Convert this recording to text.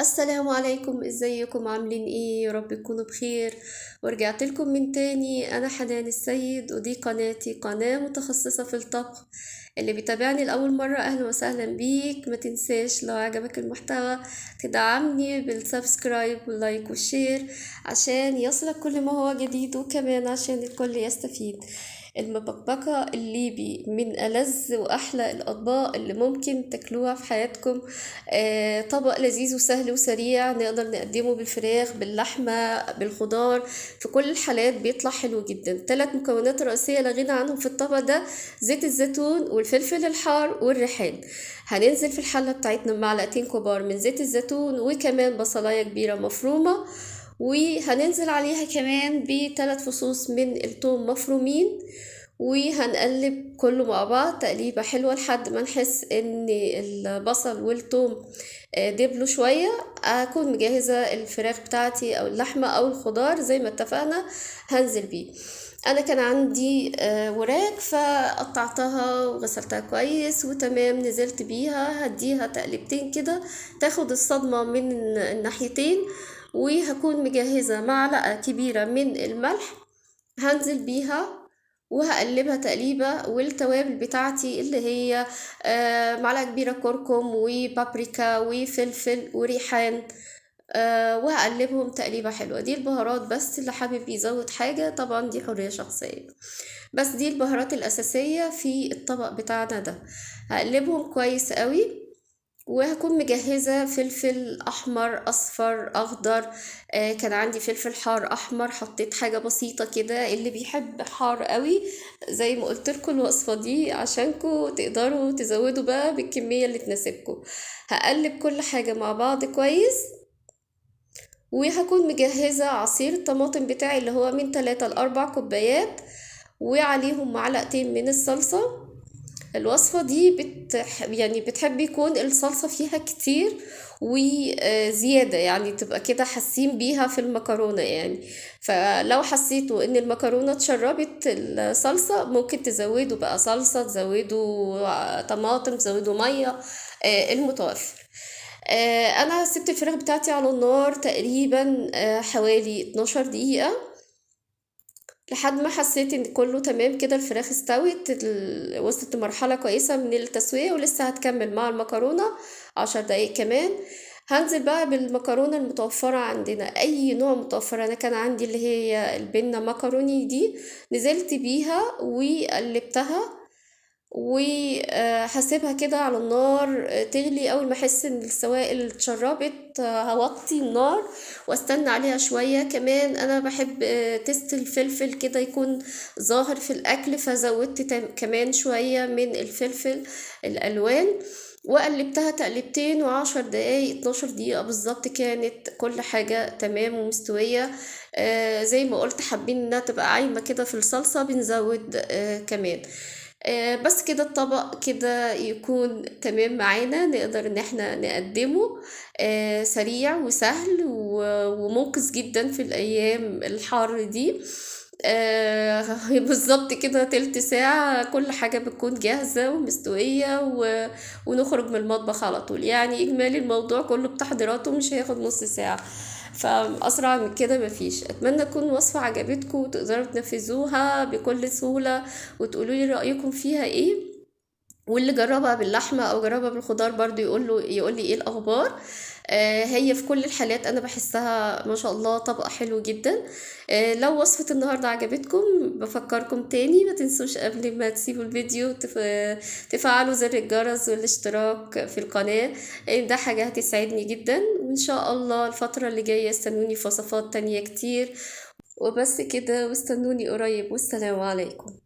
السلام عليكم، ازيكم عاملين ايه؟ يا رب تكونوا بخير. ورجعت لكم من تاني. انا حنان السيد، ودي قناتي، قناة متخصصة في الطبخ. اللي بيتابعني لأول مرة اهلا وسهلا بيك. ما تنساش لو عجبك المحتوى تدعمني بالسبسكرايب واللايك والشير عشان يصلك كل ما هو جديد، وكمان عشان الكل يستفيد. المبكبكة الليبي من ألذ وأحلى الأطباق اللي ممكن تاكلوها في حياتكم. طبق لذيذ وسهل وسريع، نقدر نقدمه بالفراخ، باللحمة، بالخضار. في كل الحالات بيطلع حلو جدا. 3 مكونات رئيسية لا غنى عنهم في الطبق ده: زيت الزيتون والفلفل الحار والريحان. هننزل في الحلة بتاعتنا بمعلقتين كبار من زيت الزيتون، وكمان بصلاية كبيرة مفرومة، وهننزل عليها كمان ب3 فصوص من الثوم مفرومين. وهنقلب كله مع بعض تقليبة حلوة لحد ما نحس ان البصل والثوم دبلوا شوية. اكون مجهزة الفراخ بتاعتي او اللحمة او الخضار زي ما اتفقنا، هنزل بيه. انا كان عندي وراك، فقطعتها وغسلتها كويس وتمام. نزلت بيها هديها تقلبتين كده تاخد الصدمة من الناحيتين. وهكون مجهزة معلقة كبيرة من الملح، هنزل بيها وهقلبها تقليبة. والتوابل بتاعتي اللي هي معلقة كبيرة كركم وبابريكا وفلفل وريحان. وهقلبهم تقليبة حلوة. دي البهارات، بس اللي حابب يزود حاجة طبعا دي حرية شخصية. بس دي البهارات الأساسية في الطبق بتاعنا ده. هقلبهم كويس قوي. وهكون مجهزة فلفل أحمر، أصفر، أخضر. كان عندي فلفل حار أحمر، حطيت حاجة بسيطة كده. اللي بيحب حار قوي زي ما قلت لكم الوصفة دي عشانكم تقدروا تزودوا بقى بالكمية اللي تناسبكم. هقلب كل حاجة مع بعض كويس. وهكون مجهزة عصير الطماطم بتاعي اللي هو من 3 ل4 كوبايات، وعليهم معلقتين من الصلصة. الوصفة دي يعني بتحب يكون الصلصة فيها كتير وزيادة، يعني تبقى كده حاسين بيها في المكرونة يعني. فلو حسيتوا ان المكرونة اتشربت الصلصة ممكن تزودوا بقى صلصة، تزودوا طماطم، تزودوا مية، المتوفر. انا سبت الفراخ بتاعتي على النار تقريبا حوالي 12 دقيقة لحد ما حسيت ان كله تمام كده. الفراخ استوت، وصلت لمرحلة كويسة من التسوية، ولسه هتكمل مع المكرونة 10 دقايق كمان. هنزل بقى بالمكرونة المتوفرة عندنا، اي نوع متوفر. انا كان عندي اللي هي البنة مكروني دي، نزلت بيها وقلبتها وهسيبها كده على النار تغلي. اول ما احس ان السوائل اتشربت هوطي النار واستنى عليها شوية. كمان انا بحب تست الفلفل كده يكون ظاهر في الاكل، فزودت كمان شوية من الفلفل الالوان. وقلبتها تقلبتين و10 دقايق، 12 دقيقة بالظبط، كانت كل حاجة تمام ومستوية. زي ما قلت حابين انها تبقى عايمة كده في الصلصة، بنزود كمان. بس كده الطبق كده يكون تمام معانا، نقدر ان احنا نقدمه. سريع وسهل ومنقذ جدا في الايام الحر دي. بالظبط كده تلت ساعة كل حاجة بتكون جاهزة ومستوية ونخرج من المطبخ على طول. يعني إجمالي الموضوع كله بتحضيراته مش هياخد نص ساعة، فأسرع من كده مفيش. أتمنى تكون وصفة عجبتكم وتقدروا تنفذوها بكل سهولة، وتقولوا لي رأيكم فيها ايه. واللي جربها باللحمة او جربها بالخضار برضو يقول لي ايه الاخبار. هي في كل الحالات انا بحسها ما شاء الله طبق حلو جدا. لو وصفة النهاردة عجبتكم بفكركم تاني ما تنسوش قبل ما تسيبوا الفيديو تفعلوا زر الجرس والاشتراك في القناة. ده حاجة هتسعدني جدا. وان شاء الله الفترة اللي جاية استنوني في وصفات تانية كتير. وبس كده، واستنوني قريب، والسلام عليكم.